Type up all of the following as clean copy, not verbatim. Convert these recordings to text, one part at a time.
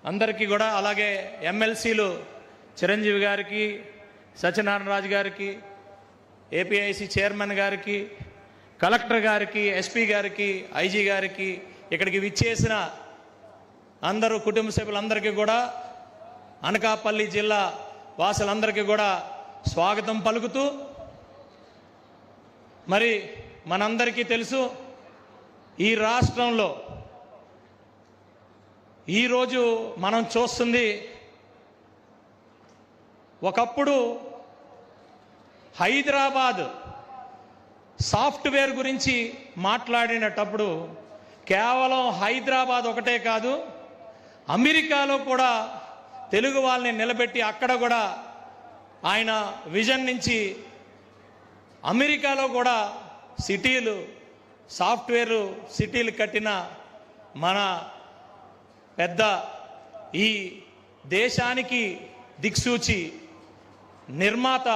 అందరికీ కూడా, అలాగే ఎమ్మెల్సీలు చిరంజీవి గారికి, సత్యనారాయణ రాజు గారికి, ఏపీఐసి చైర్మన్ గారికి, కలెక్టర్ గారికి, ఎస్పీ గారికి, ఐజీ గారికి, ఇక్కడికి విచ్చేసిన అందరూ కుటుంబ సభ్యులందరికీ కూడా, అనకాపల్లి జిల్లా వాసులందరికీ కూడా స్వాగతం పలుకుతూ, మరి మనందరికీ తెలుసు ఈ రాష్ట్రంలో ఈరోజు మనం చూస్తుంది, ఒకప్పుడు హైదరాబాద్ సాఫ్ట్వేర్ గురించి మాట్లాడినప్పుడు కేవలం హైదరాబాద్ ఒకటే కాదు, అమెరికాలో కూడా తెలుగు వాళ్ళని నిలబెట్టి అక్కడ కూడా ఆయన విజన్ నుంచి అమెరికాలో కూడా సిటీలు, సాఫ్ట్వేర్ సిటీలు కట్టిన మన పెద్ద, ఈ దేశానికి దిక్సూచి, నిర్మాత,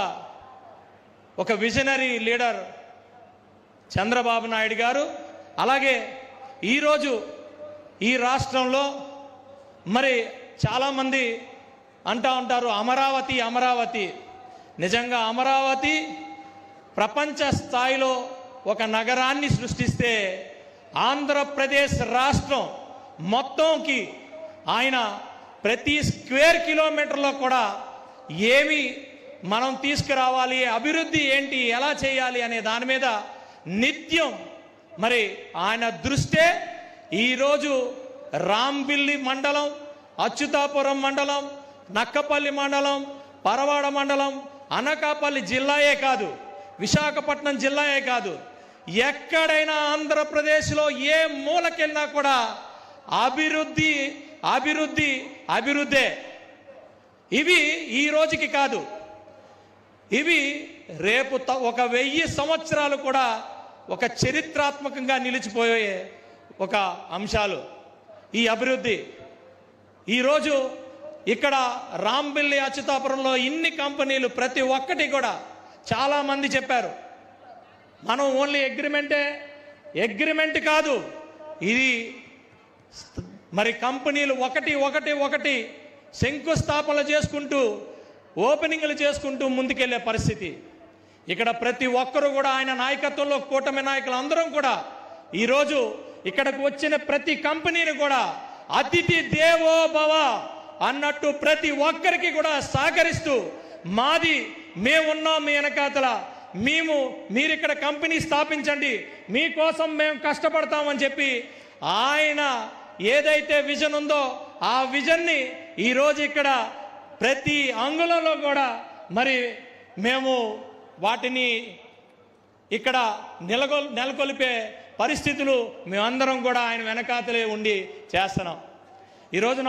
ఒక విజనరీ లీడర్ చంద్రబాబు నాయుడు గారు. అలాగే ఈరోజు ఈ రాష్ట్రంలో మరి చాలామంది అంటూ ఉంటారు అమరావతి అమరావతి. నిజంగా అమరావతి ప్రపంచ స్థాయిలో ఒక నగరాన్ని సృష్టిస్తే ఆంధ్రప్రదేశ్ రాష్ట్రం మొత్తంకి ఆయన ప్రతి స్క్వేర్ కిలోమీటర్లో కూడా ఏమి మనం తీసుకురావాలి, అభివృద్ధి ఏంటి, ఎలా చేయాలి అనే దాని మీద నిత్యం మరి ఆయన దృష్టే ఈరోజు రాంబిల్లి మండలం, అచ్యుతాపురం మండలం, నక్కపల్లి మండలం, పరవాడ మండలం, అనకాపల్లి జిల్లాయే కాదు, విశాఖపట్నం జిల్లాయే కాదు, ఎక్కడైనా ఆంధ్రప్రదేశ్లో ఏ మూలకెళ్ళినా కూడా అభివృద్ధి అభివృద్ధి అభివృద్ధే. ఇవి ఈ రోజుకి కాదు, ఇవి రేపు ఒక 1000 సంవత్సరాలు కూడా ఒక చరిత్రాత్మకంగా నిలిచిపోయే ఒక అంశాలు ఈ అభివృద్ధి. ఈరోజు ఇక్కడ రాంబిల్లి అచ్యుతాపురంలో ఇన్ని కంపెనీలు, ప్రతి ఒక్కటి కూడా చాలామంది చెప్పారు మనం ఓన్లీ అగ్రిమెంట్ కాదు, ఇది మరి కంపెనీలు ఒకటి శంకుస్థాపనలు చేసుకుంటూ, ఓపెనింగ్లు చేసుకుంటూ ముందుకెళ్లే పరిస్థితి. ఇక్కడ ప్రతి ఒక్కరూ కూడా ఆయన నాయకత్వంలో కూటమి నాయకులు అందరం కూడా ఈరోజు ఇక్కడికి వచ్చిన ప్రతి కంపెనీని కూడా అతిథి దేవో భవ అన్నట్టు ప్రతి ఒక్కరికి కూడా సహకరిస్తూ, మాది మేమున్నాం మీ వెనకాతల, మీరు ఇక్కడ కంపెనీ స్థాపించండి, మీకోసం మేము కష్టపడతామని చెప్పి ఆయన ఏదైతే విజన్ ఉందో ఆ విజన్ని ఈరోజు ఇక్కడ ప్రతి అంగుళంలో కూడా మరి మేము వాటిని ఇక్కడ నెలకొల్పే పరిస్థితులు మేమందరం కూడా ఆయన వెనకాతలే ఉండి చేస్తున్నాం. ఈరోజు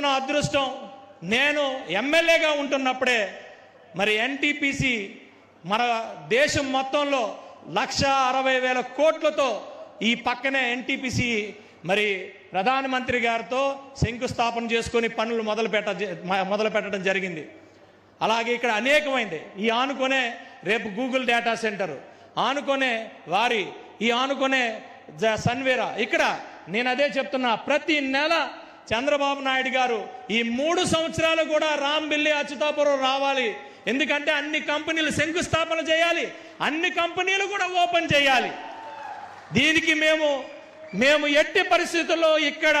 నా అదృష్టం నేను ఎమ్మెల్యేగా ఉంటున్నప్పుడే మరి ఎన్టీపీసీ మన దేశం మొత్తంలో 1,60,000 కోట్లతో ఈ పక్కనే ఎన్టీపీసీ మరి ప్రధానమంత్రి గారితో శంకుస్థాపన చేసుకొని పనులు మొదలు పెట్టడం జరిగింది. అలాగే ఇక్కడ అనేకమైంది. ఈ ఆనుకొనే రేపు గూగుల్ డేటా సెంటర్, ఆనుకొనే ఆనుకొనే సన్వేరా. ఇక్కడ నేను అదే చెప్తున్నా, ప్రతి నెల చంద్రబాబు నాయుడు గారు ఈ 3 సంవత్సరాలు కూడా రాంబిల్లి అచ్యుతాపురం రావాలి. ఎందుకంటే అన్ని కంపెనీలు శంకుస్థాపన చేయాలి, అన్ని కంపెనీలు కూడా ఓపెన్ చేయాలి. దీనికి మేము ఎట్టి పరిస్థితుల్లో ఇక్కడ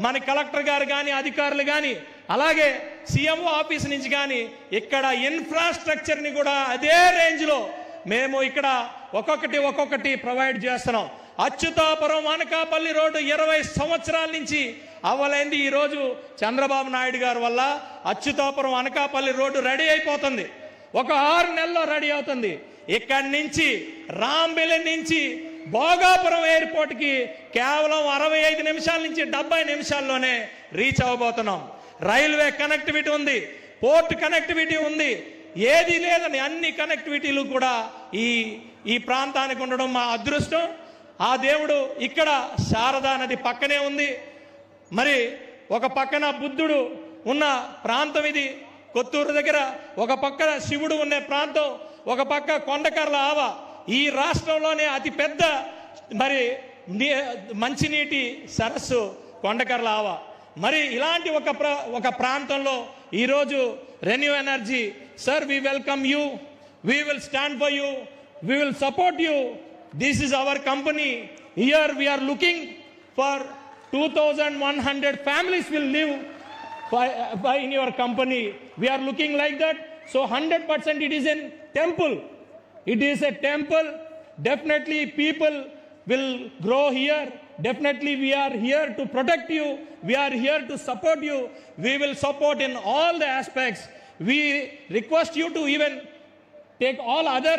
మన కలెక్టర్ గారు కానీ, అధికారులు కానీ, అలాగే సీఎంఓ ఆఫీస్ నుంచి కానీ ఇక్కడ ఇన్ఫ్రాస్ట్రక్చర్ని కూడా అదే రేంజ్లో మేము ఇక్కడ ఒక్కొక్కటి ప్రొవైడ్ చేస్తున్నాం. అచ్యుతాపురం అనకాపల్లి రోడ్డు 20 సంవత్సరాల నుంచి అవ్వలేంది. ఈరోజు చంద్రబాబు నాయుడు గారి వల్ల అచ్యుతాపురం అనకాపల్లి రోడ్డు రెడీ అయిపోతుంది, ఒక 6 నెలల్లో రెడీ అవుతుంది. ఇక్కడి నుంచి రాంబిల్లి నుంచి భోగాపురం ఎయిర్పోర్ట్కి కేవలం 65 నిమిషాల నుంచి 70 నిమిషాల్లోనే రీచ్ అవ్వబోతున్నాం. రైల్వే కనెక్టివిటీ ఉంది, పోర్ట్ కనెక్టివిటీ ఉంది, ఏది లేదని అన్ని కనెక్టివిటీలు కూడా ఈ ప్రాంతానికి ఉండడం మా అదృష్టం. ఆ దేవుడు ఇక్కడ శారదా నది పక్కనే ఉంది. మరి ఒక పక్కన బుద్ధుడు ఉన్న ప్రాంతం ఇది కొత్తూరు దగ్గర, ఒక పక్కన శివుడు ఉన్న ప్రాంతం, ఒక పక్క కొండకర్ల ఆవ. ఈ రాష్ట్రంలోనే అతి పెద్ద మరి మంచినీటి సరస్సు కొండకర్ల ఆవా. మరి ఇలాంటి ఒక ప్రాంతంలో ఈరోజు renew energy, sir we welcome you, we will stand for you, we will support you, this is our company, here we're looking for 2100 families will live in your company. We are looking like that. So 100% it is a temple. It is a temple. Definitely people will grow here. Definitely we are here to protect you. We are here to support you. We will support in all the aspects. We request you to even take all other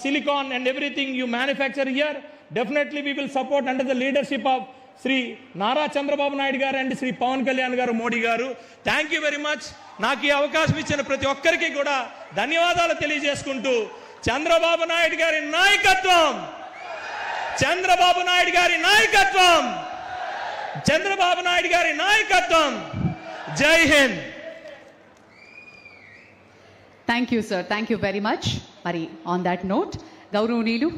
silicon and everything you manufacture here. Definitely we will support under the leadership of Shri Nara Chandrababu Naidu garu and Shri Pawan Kalyan garu, Modi garu. Thank you very much. నాకు ఈ అవకాశం ఇచ్చిన ప్రతి ఒక్కరికి కూడా ధన్యవాదాలు తెలియజేసుకుంటూ, చంద్రబాబు నాయుడు గారి నాయకత్వం, చంద్రబాబు నాయుడు గారి నాయకత్వం, చంద్రబాబు నాయుడు గారి నాయకత్వం. జై Hind. Thank you sir, thank you very much. మరి ఆన్ దాట్ నోట్, గౌరవనీయులు